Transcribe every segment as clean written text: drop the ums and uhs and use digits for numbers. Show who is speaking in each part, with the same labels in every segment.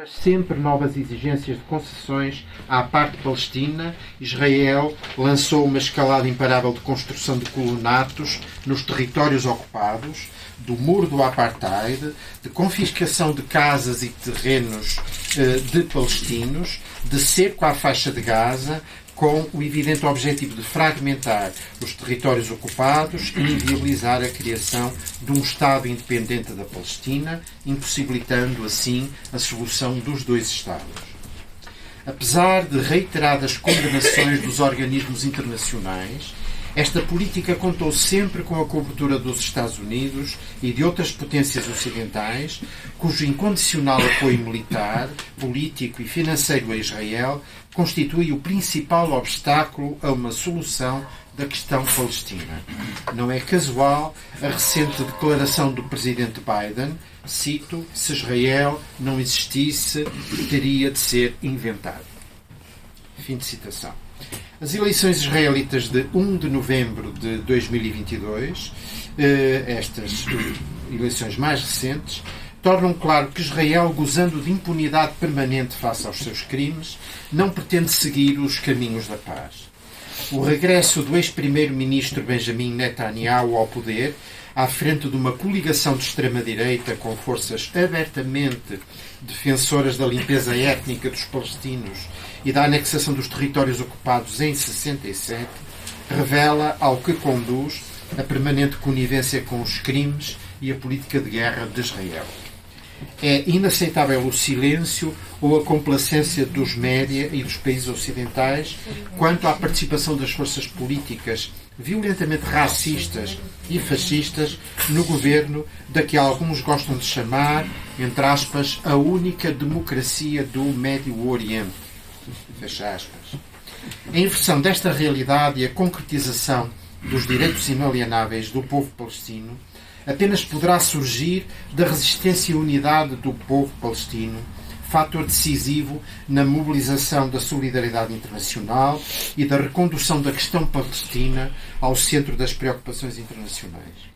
Speaker 1: Sempre novas exigências de concessões à parte palestina, Israel lançou uma escalada imparável de construção de colonatos nos territórios ocupados, do muro do apartheid, de confiscação de casas e terrenos de palestinos, de cerco à faixa de Gaza, com o evidente objetivo de fragmentar os territórios ocupados e inviabilizar a criação de um Estado independente da Palestina, impossibilitando assim a solução dos dois Estados. Apesar de reiteradas condenações dos organismos internacionais, esta política contou sempre com a cobertura dos Estados Unidos e de outras potências ocidentais, cujo incondicional apoio militar, político e financeiro a Israel constitui o principal obstáculo a uma solução da questão palestina. Não é casual a recente declaração do presidente Biden, cito, se Israel não existisse, teria de ser inventado. Fim de citação. As eleições israelitas de 1 de novembro de 2022, estas eleições mais recentes, tornam claro que Israel, gozando de impunidade permanente face aos seus crimes, não pretende seguir os caminhos da paz. O regresso do ex-primeiro-ministro Benjamin Netanyahu ao poder, à frente de uma coligação de extrema-direita com forças abertamente defensoras da limpeza étnica dos palestinos e da anexação dos territórios ocupados em 67, revela ao que conduz a permanente conivência com os crimes e a política de guerra de Israel. É inaceitável o silêncio ou a complacência dos média e dos países ocidentais quanto à participação das forças políticas violentamente racistas e fascistas no governo da que alguns gostam de chamar, entre aspas, a única democracia do Médio Oriente. Fecha aspas. A inversão desta realidade e a concretização dos direitos inalienáveis do povo palestino apenas poderá surgir da resistência e unidade do povo palestino, fator decisivo na mobilização da solidariedade internacional e da recondução da questão palestina ao centro das preocupações internacionais.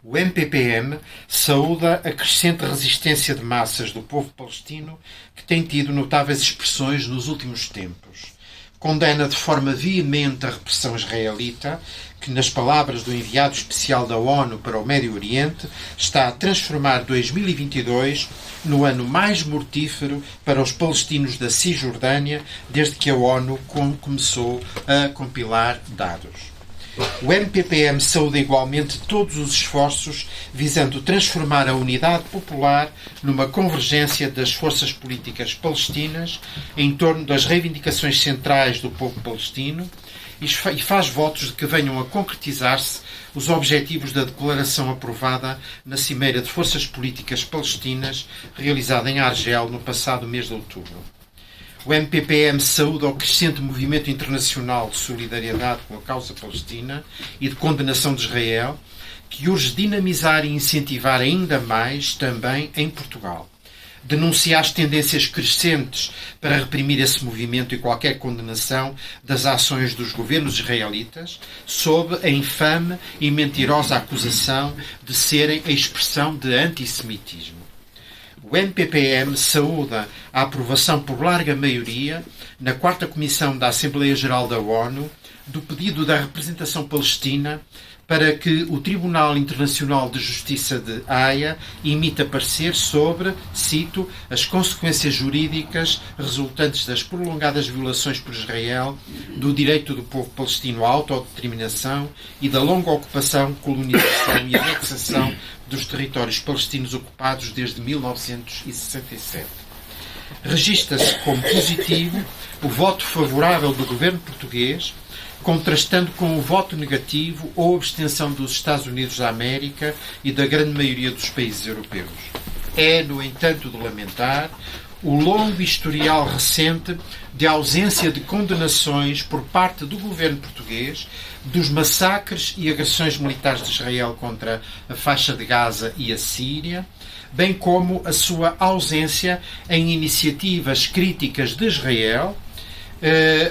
Speaker 1: O MPPM saúda a crescente resistência de massas do povo palestino, que tem tido notáveis expressões nos últimos tempos. Condena de forma veemente a repressão israelita, que, nas palavras do enviado especial da ONU para o Médio Oriente, está a transformar 2022 no ano mais mortífero para os palestinos da Cisjordânia desde que a ONU começou a compilar dados. O MPPM saúda igualmente todos os esforços visando transformar a unidade popular numa convergência das forças políticas palestinas em torno das reivindicações centrais do povo palestino e faz votos de que venham a concretizar-se os objetivos da declaração aprovada na Cimeira de Forças Políticas Palestinas realizada em Argel no passado mês de outubro. O MPPM saúda o crescente movimento internacional de solidariedade com a causa palestina e de condenação de Israel, que urge dinamizar e incentivar ainda mais também em Portugal. Denuncia as tendências crescentes para reprimir esse movimento e qualquer condenação das ações dos governos israelitas, sob a infame e mentirosa acusação de serem a expressão de antissemitismo. O MPPM saúda a aprovação por larga maioria, na 4ª Comissão da Assembleia Geral da ONU, do pedido da representação palestina para que o Tribunal Internacional de Justiça de Haia emita parecer sobre, cito, as consequências jurídicas resultantes das prolongadas violações por Israel do direito do povo palestino à autodeterminação e da longa ocupação, colonização e anexação dos territórios palestinos ocupados desde 1967. Registra-se como positivo o voto favorável do governo português, contrastando com o voto negativo ou abstenção dos Estados Unidos da América e da grande maioria dos países europeus. É, no entanto, de lamentar o longo historial recente de ausência de condenações por parte do governo português dos massacres e agressões militares de Israel contra a faixa de Gaza e a Síria, bem como a sua ausência em iniciativas críticas de Israel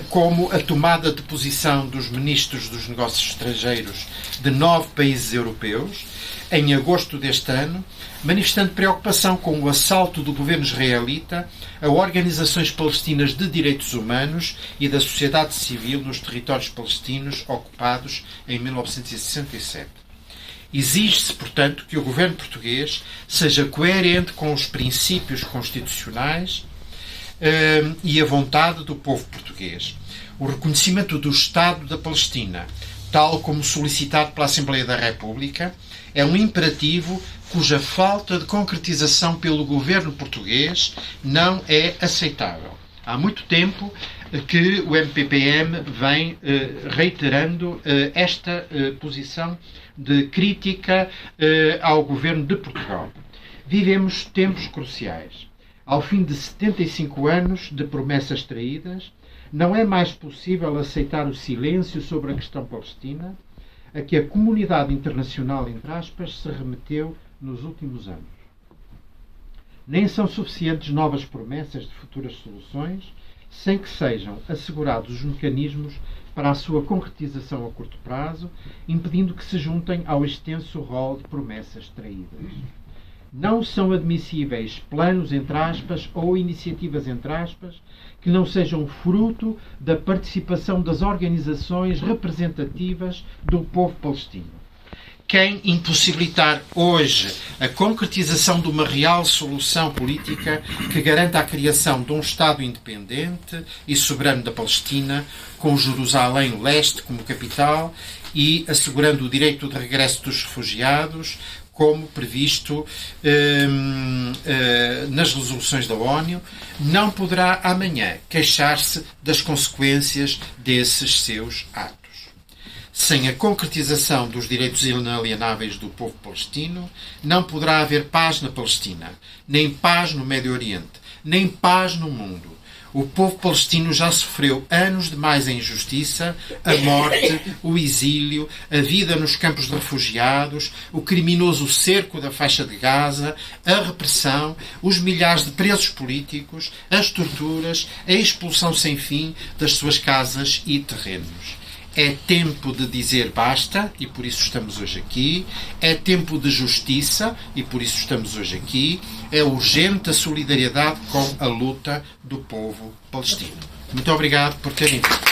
Speaker 1: como a tomada de posição dos ministros dos negócios estrangeiros de 9 países europeus, em agosto deste ano, manifestando preocupação com o assalto do governo israelita a organizações palestinas de direitos humanos e da sociedade civil nos territórios palestinos ocupados em 1967. Exige-se, portanto, que o governo português seja coerente com os princípios constitucionais e a vontade do povo português. O reconhecimento do Estado da Palestina, tal como solicitado pela Assembleia da República, é um imperativo cuja falta de concretização pelo governo português não é aceitável. Há muito tempo que o MPPM vem reiterando esta posição de crítica ao governo de Portugal. Vivemos tempos cruciais. Ao fim de 75 anos de promessas traídas, não é mais possível aceitar o silêncio sobre a questão palestina, a que a comunidade internacional, entre aspas, se remeteu nos últimos anos. Nem são suficientes novas promessas de futuras soluções, sem que sejam assegurados os mecanismos para a sua concretização a curto prazo, impedindo que se juntem ao extenso rol de promessas traídas. Não são admissíveis planos, entre aspas, ou iniciativas, entre aspas, que não sejam fruto da participação das organizações representativas do povo palestino. Quem impossibilitar hoje a concretização de uma real solução política que garanta a criação de um Estado independente e soberano da Palestina, com Jerusalém Leste como capital e assegurando o direito de regresso dos refugiados, como previsto nas resoluções da ONU, não poderá amanhã queixar-se das consequências desses seus atos. Sem a concretização dos direitos inalienáveis do povo palestino, não poderá haver paz na Palestina, nem paz no Médio Oriente, nem paz no mundo. O povo palestino já sofreu anos demais a injustiça, a morte, o exílio, a vida nos campos de refugiados, o criminoso cerco da faixa de Gaza, a repressão, os milhares de presos políticos, as torturas, a expulsão sem fim das suas casas e terrenos. É tempo de dizer basta, e por isso estamos hoje aqui. É tempo de justiça, e por isso estamos hoje aqui. É urgente a solidariedade com a luta do povo palestino. Muito obrigado por terem vindo.